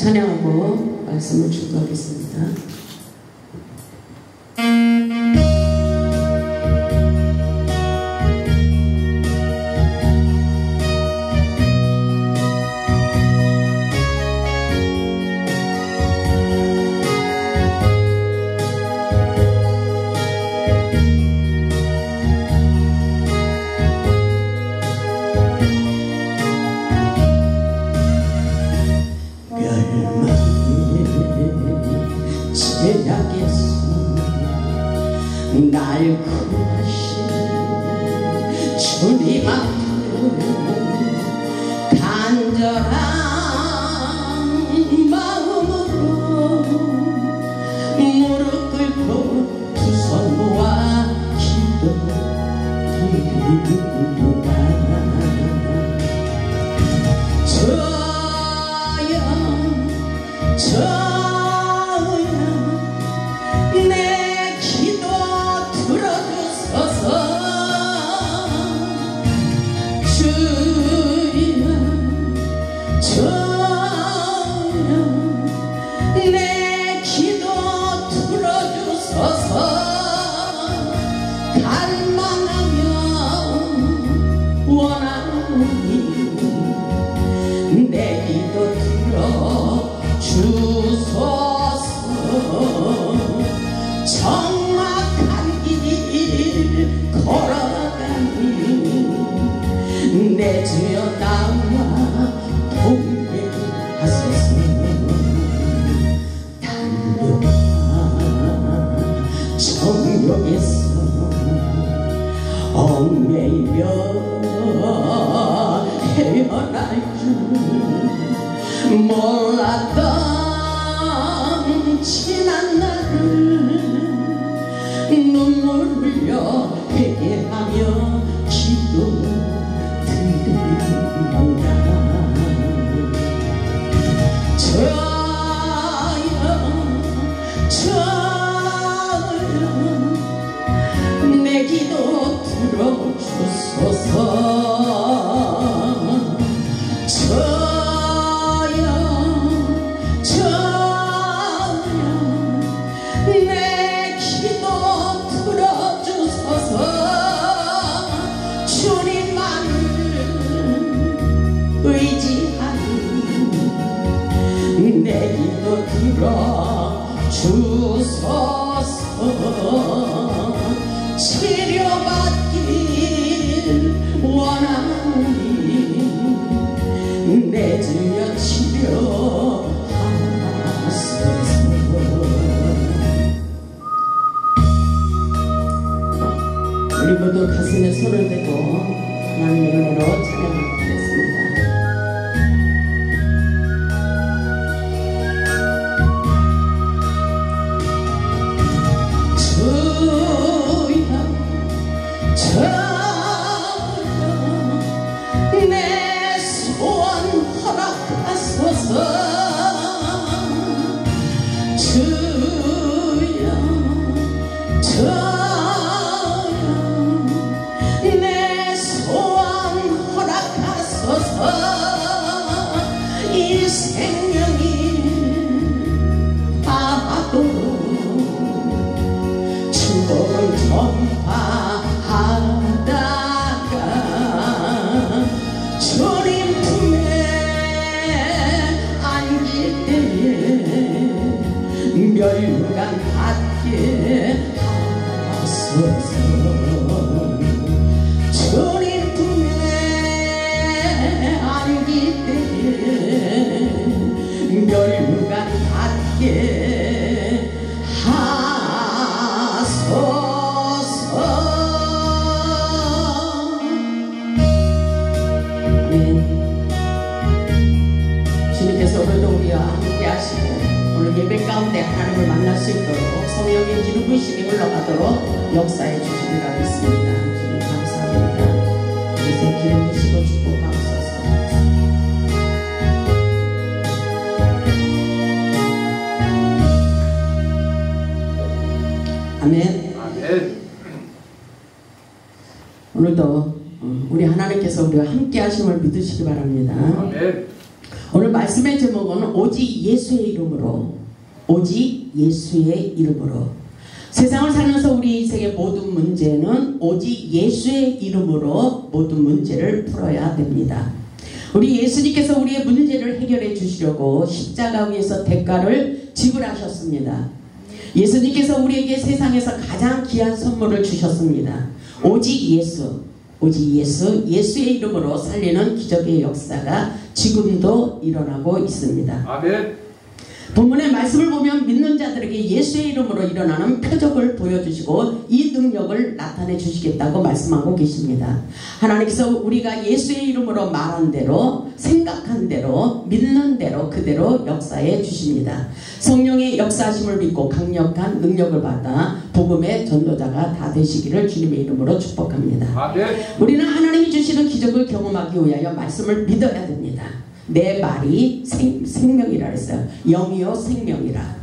찬양하고 말씀을 준비하겠습니다. 날 구하신 주님 앞에 간절한 마음으로 무릎 꿇고 두 손 모아 기도드립니다. 내 기도 들어주소서. 갈망하며 원하오니 내 기도 들어주소서. 적막한 길 걸어가니 내 주여 나와 동행하소서. 정욕에서 얽매이며 헤어날 줄 몰랐던 지난 날을 눈물 흘려 회개하며 기도드립니다. 내 기도 들어주소서. 내 기도 들어주소서. 주님만을 의지하니 내 기도 들어주소서. 치료받길 원하오니 내 주여 치료하소서. 우리 모두 가슴에 손을 대고 하나님의 은혜로 찬양하겠습니다. 내 소원 허락하소서. 주여 내 소원 허락하소서. 이 생명이 다하도록 축복을 전파하다가 주님 품에 안길 때에 멸류관 받게 하소서. 주님 품에 안길 때에 멸류관 받게 하소서. 주님께서 오늘도 우리와 함께 하시고 오늘 예배 가운데 하나님을 만날 수 있도록 성령의 기름 부으심이 흘러가도록 역사해 주시리라 믿습니다. 주님 감사합니다. 이제 기름 부으시고 축복하옵소서. 아멘. 아멘. 오늘도 우리 하나님께서 우리와 함께 하심을 믿으시기 바랍니다. 아멘. 오늘 말씀의 제목은 오직 예수의 이름으로, 오직 예수의 이름으로. 세상을 살면서 우리 인생의 모든 문제는 오직 예수의 이름으로 모든 문제를 풀어야 됩니다. 우리 예수님께서 우리의 문제를 해결해 주시려고 십자가 위에서 대가를 지불하셨습니다. 예수님께서 우리에게 세상에서 가장 귀한 선물을 주셨습니다. 오직 예수, 오직 예수, 예수의 이름으로 살리는 기적의 역사가 지금도 일어나고 있습니다. 아멘. 본문의 말씀을 보면 믿는 자들에게 예수의 이름으로 일어나는 표적을 보여주시고 이 능력을 나타내 주시겠다고 말씀하고 계십니다. 하나님께서 우리가 예수의 이름으로 말한 대로, 생각한 대로, 믿는 대로 그대로 역사해 주십니다. 성령의 역사하심을 믿고 강력한 능력을 받아 복음의 전도자가 다 되시기를 주님의 이름으로 축복합니다. 아멘. 우리는 하나님이 주시는 기적을 경험하기 위하여 말씀을 믿어야 됩니다. 내 말이 생명이라 했어요. 영이요 생명이라.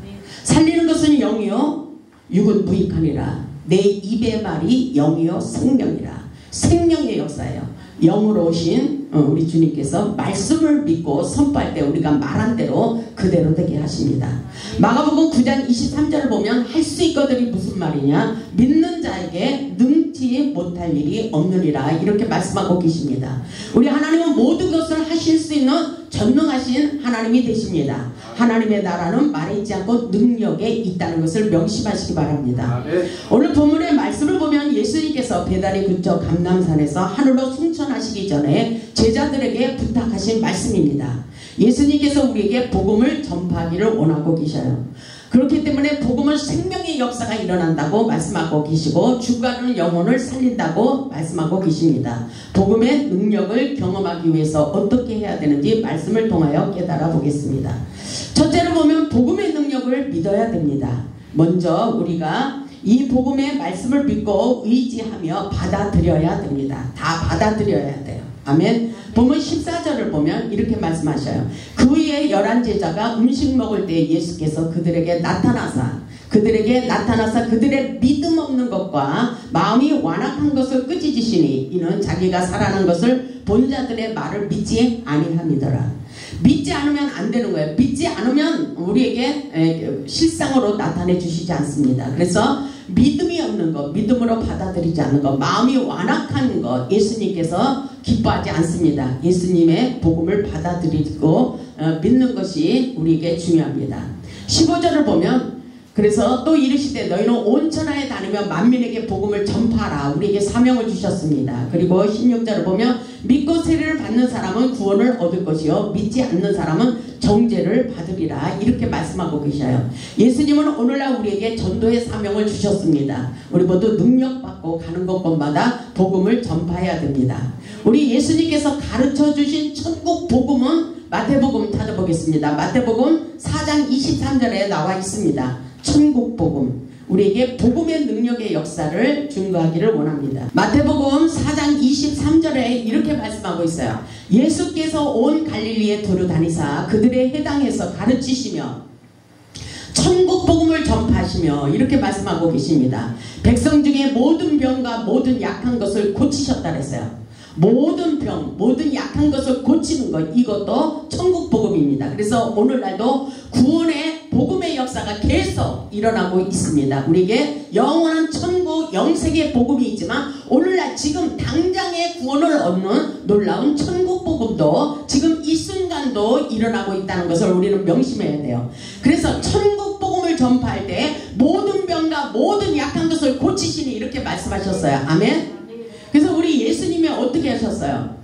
살리는 것은 영이요 육은 무익하니라. 내 입의 말이 영이요 생명이라. 생명의 역사예요. 영으로 오신 우리 주님께서 말씀을 믿고 선포할 때 우리가 말한 대로 그대로 되게 하십니다. 마가복음 9장 23절을 보면 할 수 있거든이 무슨 말이냐, 믿는 자에게 능치 못할 일이 없느니라 이렇게 말씀하고 계십니다. 우리 하나님은 모든 것을 하실 수 있는 전능하신 하나님이 되십니다. 하나님의 나라는 말에 있지 않고 능력에 있다는 것을 명심하시기 바랍니다. 오늘 본문의 말씀을 보면 예수님께서 배달의 근처 감람산에서 하늘로 승천하시기 전에 제자들에게 부탁하신 말씀입니다. 예수님께서 우리에게 복음을 전파하기를 원하고 계셔요. 그렇기 때문에 복음은 생명의 역사가 일어난다고 말씀하고 계시고 죽어가는 영혼을 살린다고 말씀하고 계십니다. 복음의 능력을 경험하기 위해서 어떻게 해야 되는지 말씀을 통하여 깨달아 보겠습니다. 첫째로 보면 복음의 능력을 믿어야 됩니다. 먼저 우리가 이 복음의 말씀을 믿고 의지하며 받아들여야 됩니다. 다 받아들여야 돼요. 아멘. 본문 14절을 보면 이렇게 말씀하셔요. 그 후에 11제자가 음식 먹을 때 예수께서 그들에게 나타나사 그들의 믿음 없는 것과 마음이 완악한 것을 끄지시니 이는 자기가 살아난 것을 본 자들의 말을 믿지 아니함이더라. 믿지 않으면 안 되는 거예요. 믿지 않으면 우리에게 실상으로 나타내 주시지 않습니다. 그래서 믿음이 없는 것, 믿음으로 받아들이지 않는 것, 마음이 완악한 것 예수님께서 기뻐하지 않습니다. 예수님의 복음을 받아들이고 믿는 것이 우리에게 중요합니다. 15절을 보면 그래서 또 이르시되 너희는 온 천하에 다니며 만민에게 복음을 전파하라. 우리에게 사명을 주셨습니다. 그리고 16절을 보면 믿고 세례를 받는 사람은 구원을 얻을 것이요 믿지 않는 사람은 정죄를 받으리라. 이렇게 말씀하고 계셔요. 예수님은 오늘날 우리에게 전도의 사명을 주셨습니다. 우리 모두 능력받고 가는 곳곳마다 복음을 전파해야 됩니다. 우리 예수님께서 가르쳐 주신 천국 복음은 마태복음 찾아보겠습니다. 마태복음 4장 23절에 나와 있습니다. 천국 복음, 우리에게 복음의 능력의 역사를 증거하기를 원합니다. 마태복음 4장 23절에 이렇게 말씀하고 있어요. 예수께서 온 갈릴리에 두루 다니사 그들의 해당에서 가르치시며 천국 복음을 전파하시며 이렇게 말씀하고 계십니다. 백성 중에 모든 병과 모든 약한 것을 고치셨다 그랬어요. 모든 병, 모든 약한 것을 고치는 것, 이것도 천국 복음입니다. 그래서 오늘날도 구원의 복음의 역사가 계속 일어나고 있습니다. 우리에게 영원한 천국 영생의 복음이 있지만 오늘날 지금 당장의 구원을 얻는 놀라운 천국 복음도 지금 이 순간도 일어나고 있다는 것을 우리는 명심해야 돼요. 그래서 천국 복음을 전파할 때 모든 병과 모든 약한 것을 고치시니 이렇게 말씀하셨어요. 아멘. 그래서 우리 예수님이 어떻게 하셨어요?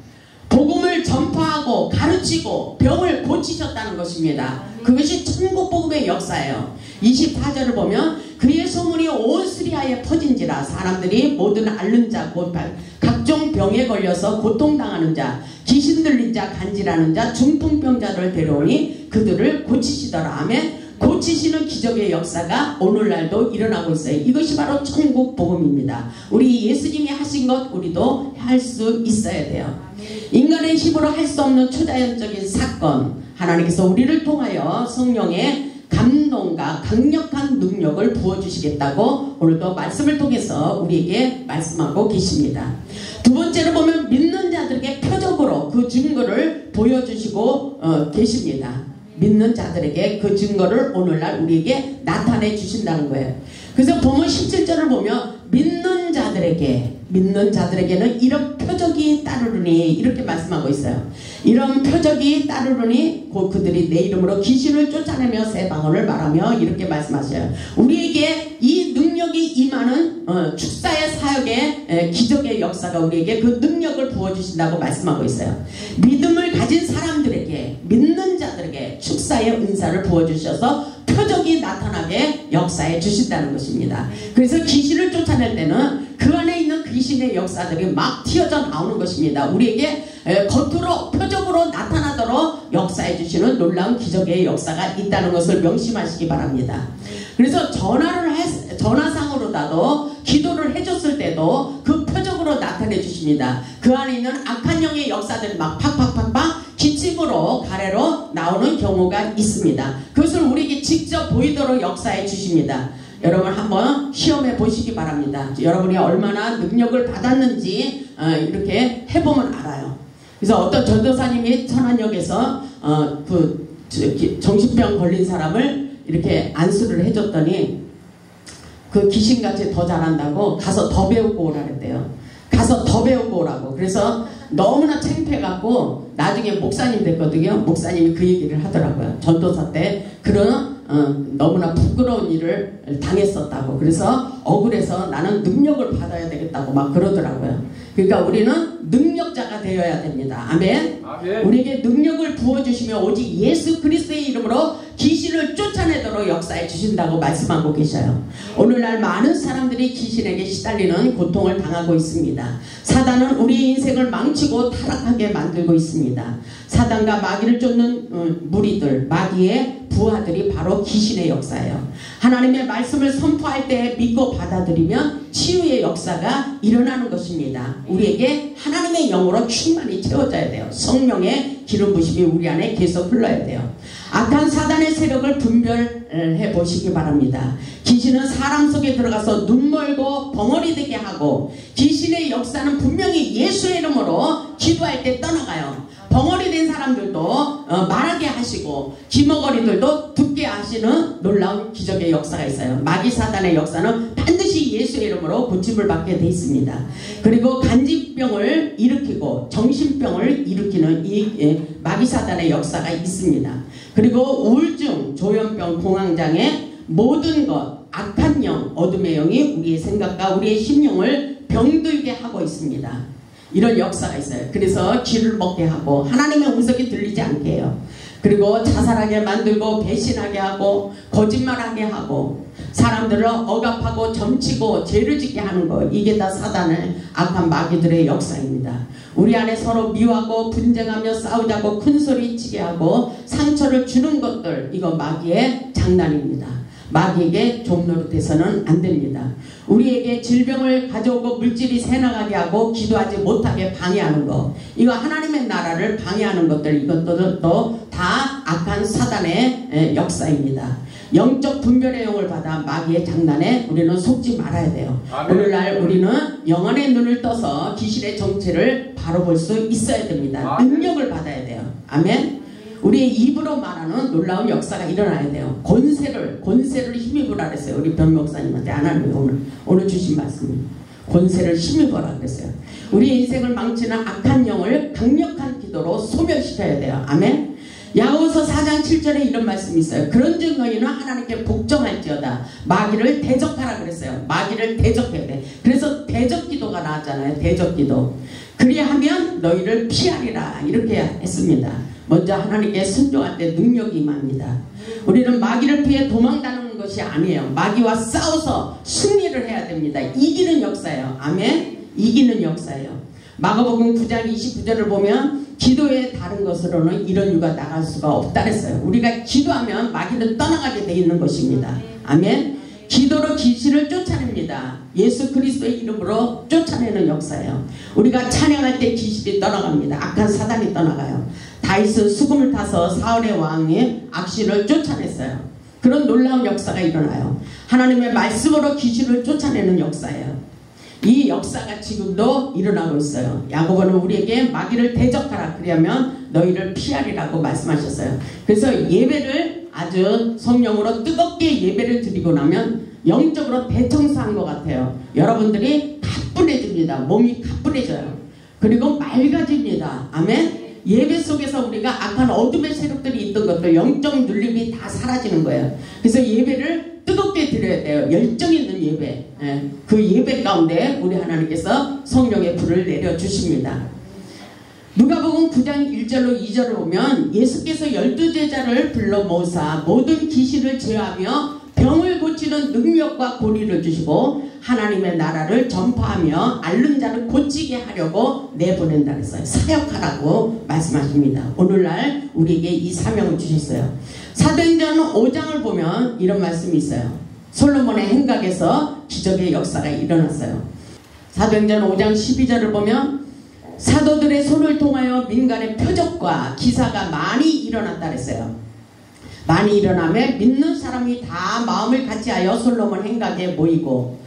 복음을 전파하고 가르치고 병을 고치셨다는 것입니다. 그것이 천국 복음의 역사예요. 24절을 보면 그의 소문이 온 시리아에 퍼진지라 사람들이 모든 앓는 자 곧 각종 병에 걸려서 고통당하는 자 귀신 들린 자 간질하는 자 중풍병자를 데려오니 그들을 고치시더라. 아멘. 고치시는 기적의 역사가 오늘날도 일어나고 있어요. 이것이 바로 천국 복음입니다. 우리 예수님이 하신 것 우리도 할 수 있어야 돼요. 인간의 힘으로 할 수 없는 초자연적인 사건, 하나님께서 우리를 통하여 성령의 감동과 강력한 능력을 부어주시겠다고 오늘도 말씀을 통해서 우리에게 말씀하고 계십니다. 두 번째로 보면 믿는 자들에게 표적으로 그 증거를 보여주시고 계십니다. 믿는 자들에게 그 증거를 오늘날 우리에게 나타내 주신다는 거예요. 그래서 보면 17절을 보면 믿는 자들에게는 이런 표적이 따르르니 이렇게 말씀하고 있어요. 이런 표적이 따르르니 곧 그들이 내 이름으로 귀신을 쫓아내며 새 방언을 말하며 이렇게 말씀하셔요. 우리에게 이 능력이 임하는 축사의 사역의 기적의 역사가 우리에게 그 능력을 부어주신다고 말씀하고 있어요. 믿음을 가진 사람들에게, 믿는 자들에게 축사의 은사를 부어주셔서 표적이 나타나게 역사해 주신다는 것입니다. 그래서 귀신을 쫓아낼 때는 그 안에 있는 귀신의 역사들이 막 튀어져 나오는 것입니다. 우리에게 겉으로 표적으로 나타나도록 역사해 주시는 놀라운 기적의 역사가 있다는 것을 명심하시기 바랍니다. 그래서 전화상으로라도 기도를 해줬을 때도 그 표적으로 나타내 주십니다. 그 안에 있는 악한 영의 역사들이 막 팍팍팍팍 기침으로 가래로 나오는 경우가 있습니다. 그것을 우리에게 직접 보이도록 역사해 주십니다. 여러분 한번 시험해 보시기 바랍니다. 여러분이 얼마나 능력을 받았는지 이렇게 해보면 알아요. 그래서 어떤 전도사님이 천안역에서 정신병 걸린 사람을 이렇게 안수를 해줬더니 그 귀신같이 더 잘한다고 가서 더 배우고 오라 그랬대요. 가서 더 배우고 오라고. 그래서 너무나 창피해갖고 나중에 목사님 됐거든요. 목사님이 그 얘기를 하더라고요. 전도사 때 그런 너무나 부끄러운 일을 당했었다고. 그래서 억울해서 나는 능력을 받아야 되겠다고 막 그러더라고요. 그러니까 우리는 능력자가 되어야 됩니다. 아멘. 우리에게 능력을 부어주시며 오직 예수 그리스도의 이름으로 귀신을 쫓아내도록 역사해 주신다고 말씀하고 계셔요. 오늘날 많은 사람들이 귀신에게 시달리는 고통을 당하고 있습니다. 사단은 우리의 인생을 망치고 타락하게 만들고 있습니다. 사단과 마귀를 쫓는 무리들, 마귀의 부하들이 바로 귀신의 역사예요. 하나님의 말씀을 선포할 때 믿고 받아들이면 치유의 역사가 일어나는 것입니다. 우리에게 하나님의 영으로 충만히 채워져야 돼요. 성령의 기름 부심이 우리 안에 계속 흘러야 돼요. 악한 사단의 세력을 분별해 보시기 바랍니다. 귀신은 사람 속에 들어가서 눈멀고 벙어리 되게 하고, 귀신의 역사는 분명히 예수의 이름으로 기도할 때 떠나가요. 벙어리 된 사람들도 말하게 하시고 귀머거리들도 듣게 하시는 놀라운 기적의 역사가 있어요. 마귀 사단의 역사는 반드시 예수의 이름으로 고침을 받게 돼 있습니다. 그리고 간질병을 일으키고 정신병을 일으키는 이 마귀 사단의 역사가 있습니다. 그리고 우울증, 조현병, 공황장애, 모든 것, 악한 영, 어둠의 영이 우리의 생각과 우리의 심령을 병들게 하고 있습니다. 이런 역사가 있어요. 그래서 쥐를 먹게 하고 하나님의 음성이 들리지 않게 해요. 그리고 자살하게 만들고 배신하게 하고 거짓말하게 하고 사람들을 억압하고 점치고 죄를 짓게 하는 거, 이게 다 사단의 악한 마귀들의 역사입니다. 우리 안에 서로 미워하고 분쟁하며 싸우자고 큰소리치게 하고 상처를 주는 것들, 이거 마귀의 장난입니다. 마귀에게 종노릇해서는 안 됩니다. 우리에게 질병을 가져오고 물질이 새나가게 하고 기도하지 못하게 방해하는 것, 이거 하나님의 나라를 방해하는 것들, 이것들도 다 악한 사단의 역사입니다. 영적 분별의 영을 받아 마귀의 장난에 우리는 속지 말아야 돼요. 아멘. 오늘날 우리는 영안의 눈을 떠서 귀신의 정체를 바로 볼 수 있어야 됩니다. 아멘. 능력을 받아야 돼요. 아멘. 우리의 입으로 말하는 놀라운 역사가 일어나야 돼요. 권세를 힘입으라 그랬어요. 우리 변 목사님한테 하나님이 오늘 주신 말씀이 권세를 힘입어라 그랬어요. 우리 인생을 망치는 악한 영을 강력한 기도로 소멸시켜야 돼요. 아멘. 야고보서 4장 7절에 이런 말씀이 있어요. 그런즉 너희는 하나님께 복종할지어다. 마귀를 대적하라 그랬어요. 마귀를 대적해야 돼. 그래서 대적기도가 나왔잖아요. 대적기도. 그리하면 너희를 피하리라, 이렇게 했습니다. 먼저 하나님께 순종할 때 능력이 임합니다. 우리는 마귀를 피해 도망다니는 것이 아니에요. 마귀와 싸워서 승리를 해야 됩니다. 이기는 역사예요. 아멘. 이기는 역사예요. 마가복음 9장 29절을 보면 기도의 다른 것으로는 이런 이유가 나갈 수가 없다 그랬어요. 우리가 기도하면 마귀는 떠나가게 돼 있는 것입니다. 아멘. 기도로 귀신을 쫓아냅니다. 예수 그리스도의 이름으로 쫓아내는 역사예요. 우리가 찬양할 때 귀신이 떠나갑니다. 악한 사단이 떠나가요. 다윗은 수금을 타서 사울의 왕의 악신을 쫓아냈어요. 그런 놀라운 역사가 일어나요. 하나님의 말씀으로 귀신을 쫓아내는 역사예요. 이 역사가 지금도 일어나고 있어요. 야고보는 우리에게 마귀를 대적하라 그러면 너희를 피하리라고 말씀하셨어요. 그래서 예배를 아주 성령으로 뜨겁게 예배를 드리고 나면 영적으로 대청소한 것 같아요. 여러분들이 가뿐해집니다. 몸이 가뿐해져요. 그리고 맑아집니다. 아멘. 예배 속에서 우리가 악한 어둠의 세력들이 있던 것들 영적 눌림이 다 사라지는 거예요. 그래서 예배를 뜨겁게 드려야 돼요. 열정 있는 예배. 그 예배 가운데 우리 하나님께서 성령의 불을 내려주십니다. 누가복음 9장 1절로 2절을 보면 예수께서 12제자를 불러 모으사 모든 귀신을 제어하며 병을 고치는 능력과 권위를 주시고 하나님의 나라를 전파하며 앓는 자를 고치게 하려고 내보낸다 그랬어요. 사역하라고 말씀하십니다. 오늘날 우리에게 이 사명을 주셨어요. 사도행전 5장을 보면 이런 말씀이 있어요. 솔로몬의 행각에서 기적의 역사가 일어났어요. 사도행전 5장 12절을 보면 사도들의 손을 통하여 민간의 표적과 기사가 많이 일어났다 그랬어요. 많이 일어나며 믿는 사람이 다 마음을 같이하여 솔로몬 행각에 모이고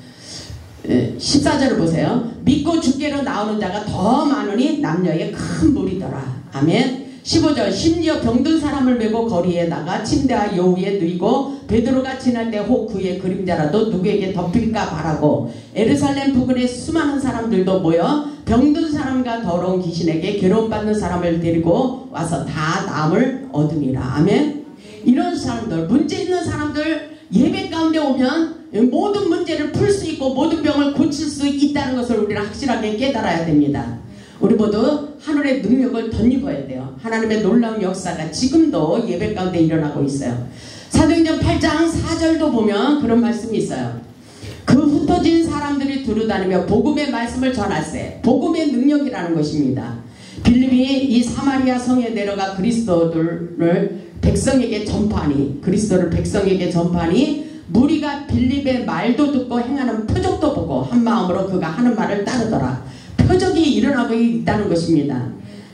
14절을 보세요. 믿고 주께로 나오는 자가 더 많으니 남녀의 큰 무리더라. 아멘. 15절 심지어 병든 사람을 메고 거리에 나가 침대와 여우에 누이고 베드로가 지날 때 혹 그의 그림자라도 누구에게 덮일까 바라고 예루살렘 부근에 수많은 사람들도 모여 병든 사람과 더러운 귀신에게 괴로움받는 사람을 데리고 와서 다 나음을 얻으니라. 아멘. 이런 사람들, 문제 있는 사람들 예배 가운데 오면 모든 문제를 풀 수 있고 모든 병을 고칠 수 있다는 것을 우리는 확실하게 깨달아야 됩니다. 우리 모두 하늘의 능력을 덧입어야 돼요. 하나님의 놀라운 역사가 지금도 예배 가운데 일어나고 있어요. 사도행전 8장 4절도 보면 그런 말씀이 있어요. 그 흩어진 사람들이 두루다니며 복음의 말씀을 전할세. 복음의 능력이라는 것입니다. 빌립이 이 사마리아 성에 내려가 그리스도를 백성에게 전파하니 그리스도를 백성에게 전파하니 무리가 빌립의 말도 듣고 행하는 표적도 보고 한 마음으로 그가 하는 말을 따르더라. 표적이 일어나고 있다는 것입니다.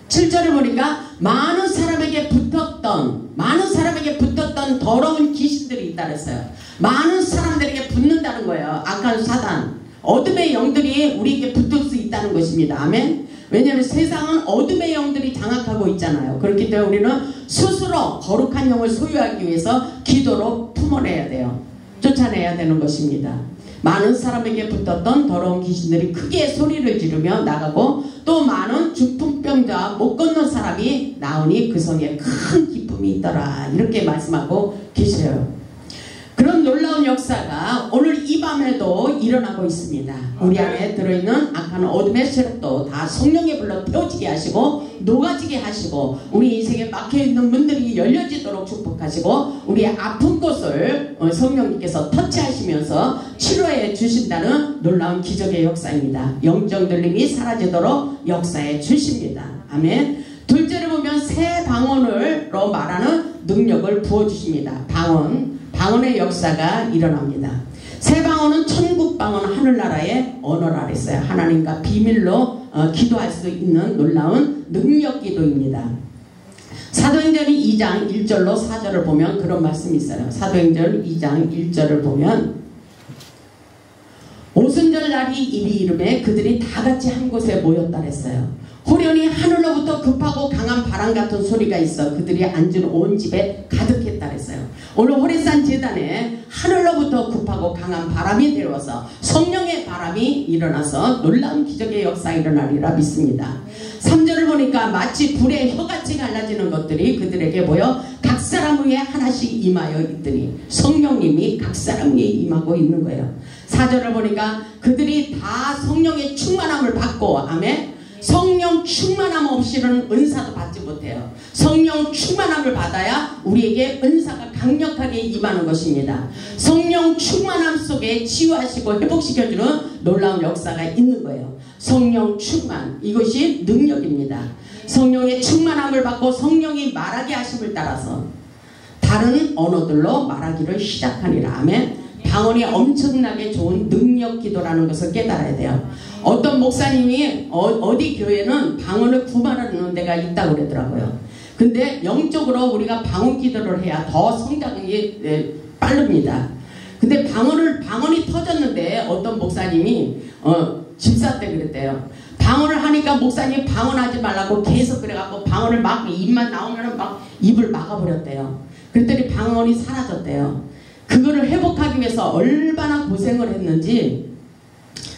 7절을 보니까 많은 사람에게 붙었던 더러운 귀신들이 있다 그랬어요. 많은 사람들에게 붙는다는 거예요. 악한 사단 어둠의 영들이 우리에게 붙을 수 있다는 것입니다. 아멘. 왜냐하면 세상은 어둠의 영들이 장악하고 있잖아요. 그렇기 때문에 우리는 스스로 거룩한 영을 소유하기 위해서 기도로 품어내야 돼요. 쫓아내야 되는 것입니다. 많은 사람에게 붙었던 더러운 귀신들이 크게 소리를 지르며 나가고 또 많은 중풍병자 못 걷는 사람이 나오니 그 성에 큰 기쁨이 있더라. 이렇게 말씀하고 계셔요. 그런 놀라운 역사가 오늘 이 밤에도 일어나고 있습니다. 우리 안에 들어있는 악한 어둠의 세력도 다 성령의 불로 태워지게 하시고 녹아지게 하시고 우리 인생에 막혀있는 문들이 열려지도록 축복하시고 우리의 아픈 곳을 성령님께서 터치하시면서 치료해 주신다는 놀라운 기적의 역사입니다. 영적 눌림이 사라지도록 역사해 주십니다. 아멘. 둘째로 보면 새 방언으로 말하는 능력을 부어주십니다. 방언의 역사가 일어납니다. 새 방언은 천국 방언 하늘나라의 언어라 그랬어요. 하나님과 비밀로 기도할 수 있는 놀라운 능력 기도입니다. 사도행전 2장 1절로 4절을 보면 그런 말씀이 있어요. 사도행전 2장 1절을 보면 오순절 날이 이리 이름에 그들이 다 같이 한 곳에 모였다 그랬어요. 호련히 하늘로부터 급하고 강한 바람 같은 소리가 있어 그들이 앉은 온 집에 가득했다 그랬어요. 오늘 호레산 제단에 하늘로부터 급하고 강한 바람이 내려와서 성령의 바람이 일어나서 놀라운 기적의 역사가 일어나리라 믿습니다. 3절을 보니까 마치 불의 혀같이 갈라지는 것들이 그들에게 보여 각 사람 위에 하나씩 임하여 있더니 성령님이 각 사람 위에 임하고 있는 거예요. 4절을 보니까 그들이 다 성령의 충만함을 받고 아멘. 성령 충만함 없이는 은사도 받지 못해요. 성령 충만함을 받아야 우리에게 은사가 강력하게 임하는 것입니다. 성령 충만함 속에 치유하시고 회복시켜주는 놀라운 역사가 있는 거예요. 성령 충만, 이것이 능력입니다. 성령의 충만함을 받고 성령이 말하게 하심을 따라서 다른 언어들로 말하기를 시작하니라. 아멘. 방언이 엄청나게 좋은 능력 기도라는 것을 깨달아야 돼요. 어떤 목사님이 어디 교회는 방언을 구만하는 데가 있다고 그러더라고요. 근데 영적으로 우리가 방언 기도를 해야 더 성장이 빠릅니다. 근데 방언이 터졌는데 어떤 목사님이 집사 때 그랬대요. 방언을 하니까 목사님 방언하지 말라고 계속 그래갖고 방언을 막 입만 나오면 막 입을 막아버렸대요. 그랬더니 방언이 사라졌대요. 그거를 회복하기 위해서 얼마나 고생을 했는지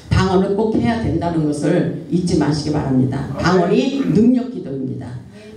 방언을 꼭 해야 된다는 것을 잊지 마시기 바랍니다. 방언이 능력기도입니다.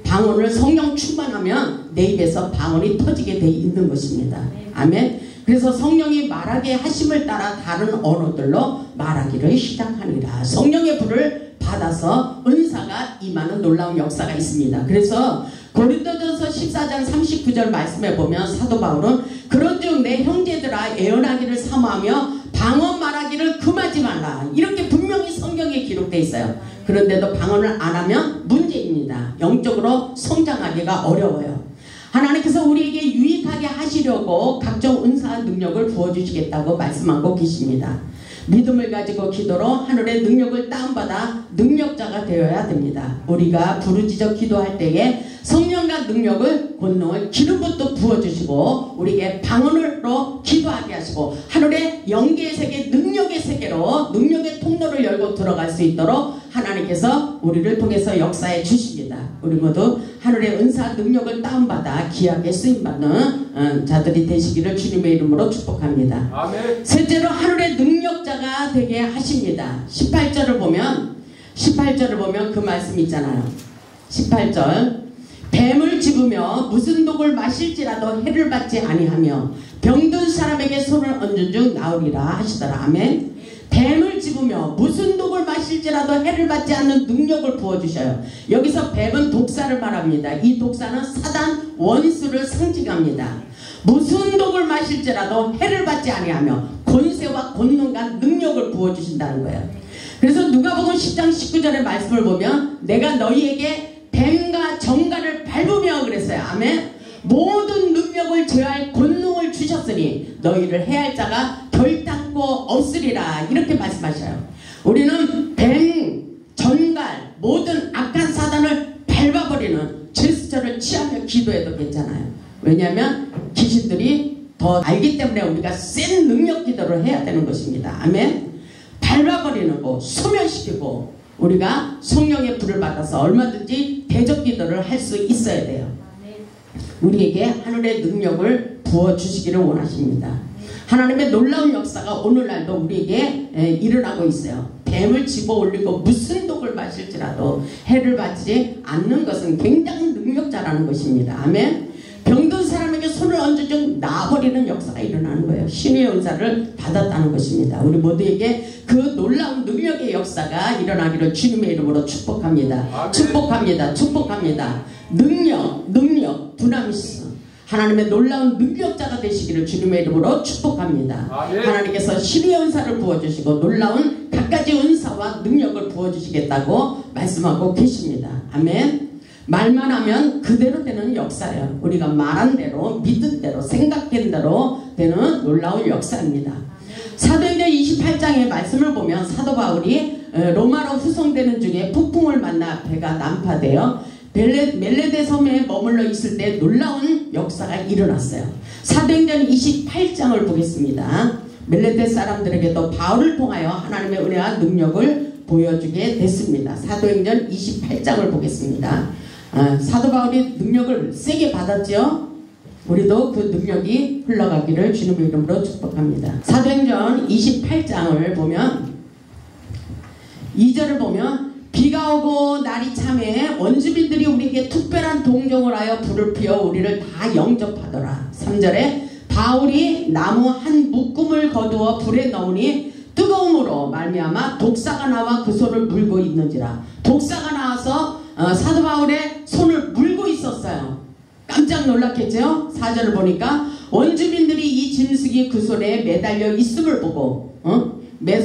방언을 성령 충만하면 내 입에서 방언이 터지게 돼 있는 것입니다. 아멘. 그래서 성령이 말하게 하심을 따라 다른 언어들로 말하기를 시작하니라. 성령의 불을 받아서 은사가 임하는 놀라운 역사가 있습니다. 그래서 고린도전서 14장 39절 말씀에 보면 사도 바울은 그런즉 내 형제들아 애언하기를 사모하며 방언 말하기를 금하지 말라. 이렇게 분명히 성경에 기록되어 있어요. 그런데도 방언을 안 하면 문제입니다. 영적으로 성장하기가 어려워요. 하나님께서 우리에게 유익하게 하시려고 각종 은사와 능력을 부어주시겠다고 말씀하고 계십니다. 믿음을 가지고 기도로 하늘의 능력을 다운받아 능력자가 되어야 됩니다. 우리가 부르짖어 기도할 때에 성령과 능력을 권능을 기름부터 부어주시고 우리에게 방언으로 기도하게 하시고 하늘의 영계의 세계 능력의 세계로 능력의 통로를 열고 들어갈 수 있도록 하나님께서 우리를 통해서 역사해 주십니다. 우리 모두 하늘의 은사 능력을 다운받아 귀하게 쓰임받는 자들이 되시기를 주님의 이름으로 축복합니다. 아멘. 셋째로 하늘의 능력자가 되게 하십니다. 18절을 보면 그 말씀 있잖아요. 18절 뱀을 집으며 무슨 독을 마실지라도 해를 받지 아니하며 병든 사람에게 손을 얹은 중 나으리라 하시더라. 아멘. 뱀을 집으며 무슨 독을 마실지라도 해를 받지 않는 능력을 부어주셔요. 여기서 뱀은 독사를 말합니다. 이 독사는 사단 원수를 상징합니다. 무슨 독을 마실지라도 해를 받지 아니하며 권세와 권능과 능력을 부어주신다는 거예요. 그래서 누가복음 10장 19절의 말씀을 보면 내가 너희에게 뱀과 정갈을 밟으며 그랬어요. 아멘. 모든 능력을 제어할 권능을 주셨으니 너희를 해할 자가 결단코 없으리라. 이렇게 말씀하셔요. 우리는 뱀, 전갈, 모든 악한 사단을 밟아버리는 제스처를 취하며 기도해도 괜찮아요. 왜냐하면 귀신들이 더 알기 때문에 우리가 센 능력 기도를 해야 되는 것입니다. 아멘. 밟아버리는 거, 소멸시키고 우리가 성령의 불을 받아서 얼마든지 대적 기도를 할 수 있어야 돼요. 우리에게 하늘의 능력을 부어주시기를 원하십니다. 하나님의 놀라운 역사가 오늘날도 우리에게 일어나고 있어요. 뱀을 집어 올리고 무슨 독을 마실지라도 해를 받지 않는 것은 굉장히 능력자라는 것입니다. 아멘. 병든 사람에게 손을 얹어준 나아버리는 역사가 일어나는 거예요. 신의 은사를 받았다는 것입니다. 우리 모두에게 그 놀라운 능력의 역사가 일어나기를 주님의 이름으로 축복합니다. 아멘. 축복합니다. 축복합니다. 능력, 두나미스. 하나님의 놀라운 능력자가 되시기를 주님의 이름으로 축복합니다. 아멘. 하나님께서 신의 은사를 부어주시고 놀라운 갖가지 은사와 능력을 부어주시겠다고 말씀하고 계십니다. 아멘. 말만 하면 그대로 되는 역사예요. 우리가 말한 대로, 믿은 대로, 생각한 대로 되는 놀라운 역사입니다. 사도행전 28장의 말씀을 보면 사도 바울이 로마로 후송되는 중에 폭풍을 만나 배가 난파되어 멜레데 섬에 머물러 있을 때 놀라운 역사가 일어났어요. 사도행전 28장을 보겠습니다. 멜레데 사람들에게도 바울을 통하여 하나님의 은혜와 능력을 보여주게 됐습니다. 사도행전 28장을 보겠습니다. 사도 바울이 능력을 세게 받았죠. 우리도 그 능력이 흘러가기를 주님의 이름으로 축복합니다. 사도행전 28장을 보면 2절을 보면 비가 오고 날이 참해 원주민들이 우리에게 특별한 동정을 하여 불을 피워 우리를 다 영접하더라. 3절에 바울이 나무 한 묶음을 거두어 불에 넣으니 뜨거움으로 말미암아 독사가 나와 그 손을 물고 있는지라. 독사가 나와서 사도 바울의 손을 물고 있었어요. 깜짝 놀랐겠죠. 4절을 보니까 원주민들이 이 짐승이 그 손에 매달려 있음을 보고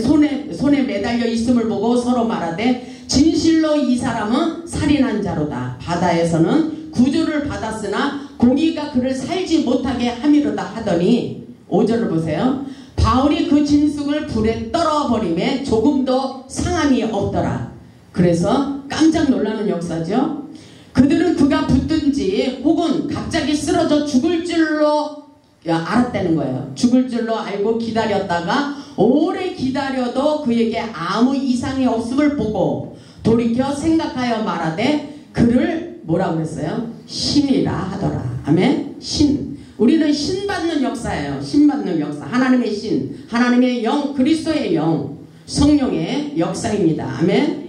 손에 매달려 있음을 보고 서로 말하되 진실로 이 사람은 살인한 자로다. 바다에서는 구조를 받았으나 공의가 그를 살지 못하게 함이로다 하더니 5절을 보세요. 바울이 그 짐승을 불에 떨어버림에 조금도 상함이 없더라. 그래서 깜짝 놀라는 역사죠. 그들은 그가 붙든지 혹은 갑자기 쓰러져 죽을 줄로 알았다는 거예요. 죽을 줄로 알고 기다렸다가 오래 기다려도 그에게 아무 이상이 없음을 보고 돌이켜 생각하여 말하되 그를 뭐라고 그랬어요? 신이라 하더라. 아멘. 신. 우리는 신 받는 역사예요. 신 받는 역사. 하나님의 신, 하나님의 영, 그리스도의 영, 성령의 역사입니다. 아멘.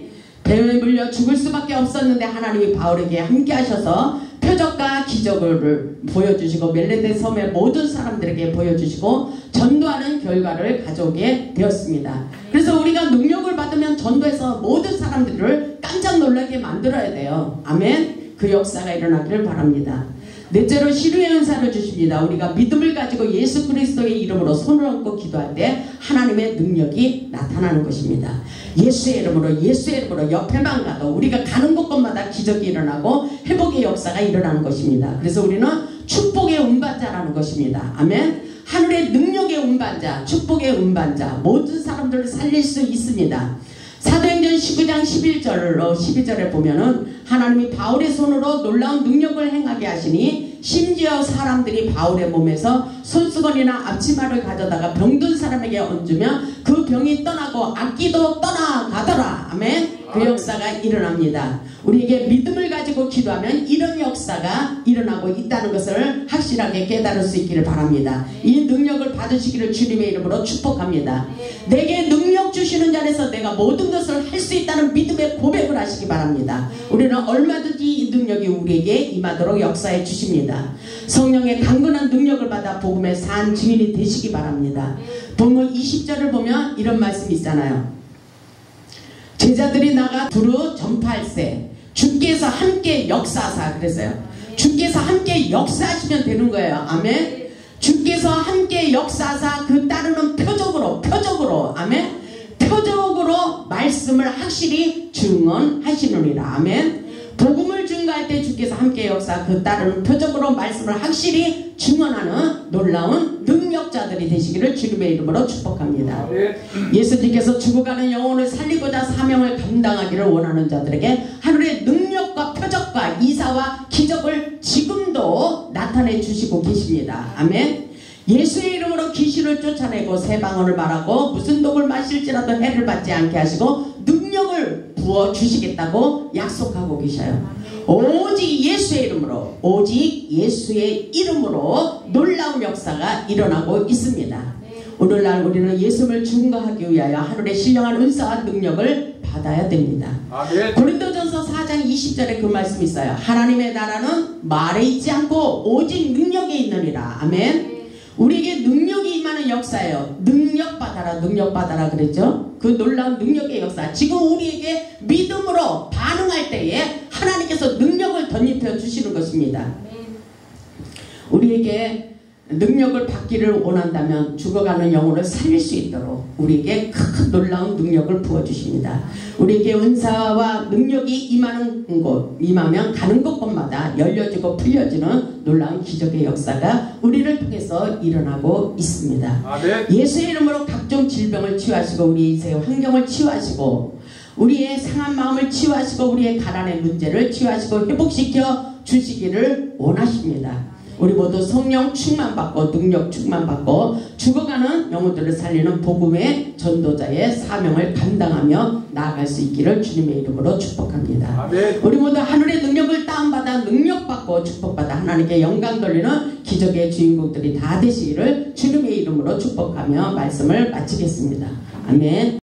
배에 물려 죽을 수밖에 없었는데 하나님이 바울에게 함께 하셔서 표적과 기적을 보여주시고 멜레데 섬의 모든 사람들에게 보여주시고 전도하는 결과를 가져오게 되었습니다. 그래서 우리가 능력을 받으면 전도해서 모든 사람들을 깜짝 놀라게 만들어야 돼요. 아멘. 그 역사가 일어나기를 바랍니다. 넷째로 시류의 은사를 주십니다. 우리가 믿음을 가지고 예수 그리스도의 이름으로 손을 얹고 기도할 때 하나님의 능력이 나타나는 것입니다. 예수의 이름으로 옆에만 가도 우리가 가는 곳곳마다 기적이 일어나고 회복의 역사가 일어나는 것입니다. 그래서 우리는 축복의 운반자라는 것입니다. 아멘. 하늘의 능력의 운반자, 축복의 운반자, 모든 사람들을 살릴 수 있습니다. 사도행전 19장 12절에 보면은 하나님이 바울의 손으로 놀라운 능력을 행하게 하시니 심지어 사람들이 바울의 몸에서 손수건이나 앞치마를 가져다가 병든 사람에게 얹으면 그 병이 떠나고 악기도 떠나가더라. 아멘. 그 역사가 일어납니다. 우리에게 믿음을 가지고 기도하면 이런 역사가 일어나고 있다는 것을 확실하게 깨달을 수 있기를 바랍니다. 이 능력을 받으시기를 주님의 이름으로 축복합니다. 내게 능력 주시는 자리에서 내가 모든 것을 할 수 있다는 믿음의 고백을 하시기 바랍니다. 우리는 얼마든지 이 능력이 우리에게 임하도록 역사해 주십니다. 성령의 강건한 능력을 받아 복음의 산 증인이 되시기 바랍니다. 본문 20절을 보면 이런 말씀이 있잖아요. 제자들이 나가 두루 전파할세 주께서 함께 역사하사 그랬어요. 주께서 함께 역사하시면 되는 거예요. 아멘. 주께서 함께 역사하사 그 따르는 표적으로 아멘. 표적으로 말씀을 확실히 증언하시느니라. 아멘. 복음을 증거할 때 주께서 함께 역사 그 따르는 표적으로 말씀을 확실히 증언하는 놀라운 능력자들이 되시기를 주님의 이름으로 축복합니다. 예수님께서 죽어가는 영혼을 살리고자 사명을 감당하기를 원하는 자들에게 하늘의 능력과 표적과 이사와 기적을 지금도 나타내 주시고 계십니다. 아멘. 예수의 이름으로 귀신을 쫓아내고 새 방언을 말하고 무슨 독을 마실지라도 해를 받지 않게 하시고 능력을 부어주시겠다고 약속하고 계셔요. 오직 예수의 이름으로 놀라운 역사가 일어나고 있습니다. 오늘날 우리는 예수를 증거하기 위하여 하늘의 신령한 은사와 능력을 받아야 됩니다. 고린도전서 4장 20절에 그 말씀이 있어요. 하나님의 나라는 말에 있지 않고 오직 능력에 있느니라. 아멘. 우리에게 능력이 임하는 역사예요. 능력 받아라 그랬죠. 그 놀라운 능력의 역사. 지금 우리에게 믿음으로 반응할 때에 하나님께서 능력을 덧입혀 주시는 것입니다. 우리에게 능력을 받기를 원한다면 죽어가는 영혼을 살릴 수 있도록 우리에게 큰 놀라운 능력을 부어주십니다. 우리에게 은사와 능력이 임하면 가는 곳곳마다 열려지고 풀려지는 놀라운 기적의 역사가 우리를 통해서 일어나고 있습니다. 예수의 이름으로 각종 질병을 치유하시고 우리 인생의 환경을 치유하시고 우리의 상한 마음을 치유하시고 우리의 가난의 문제를 치유하시고 회복시켜 주시기를 원하십니다. 우리 모두 성령 충만받고 능력 충만받고 죽어가는 영혼들을 살리는 복음의 전도자의 사명을 감당하며 나아갈 수 있기를 주님의 이름으로 축복합니다. 아멘. 우리 모두 하늘의 능력을 다운받아 능력받고 축복받아 하나님께 영광 돌리는 기적의 주인공들이 다 되시기를 주님의 이름으로 축복하며 말씀을 마치겠습니다. 아멘.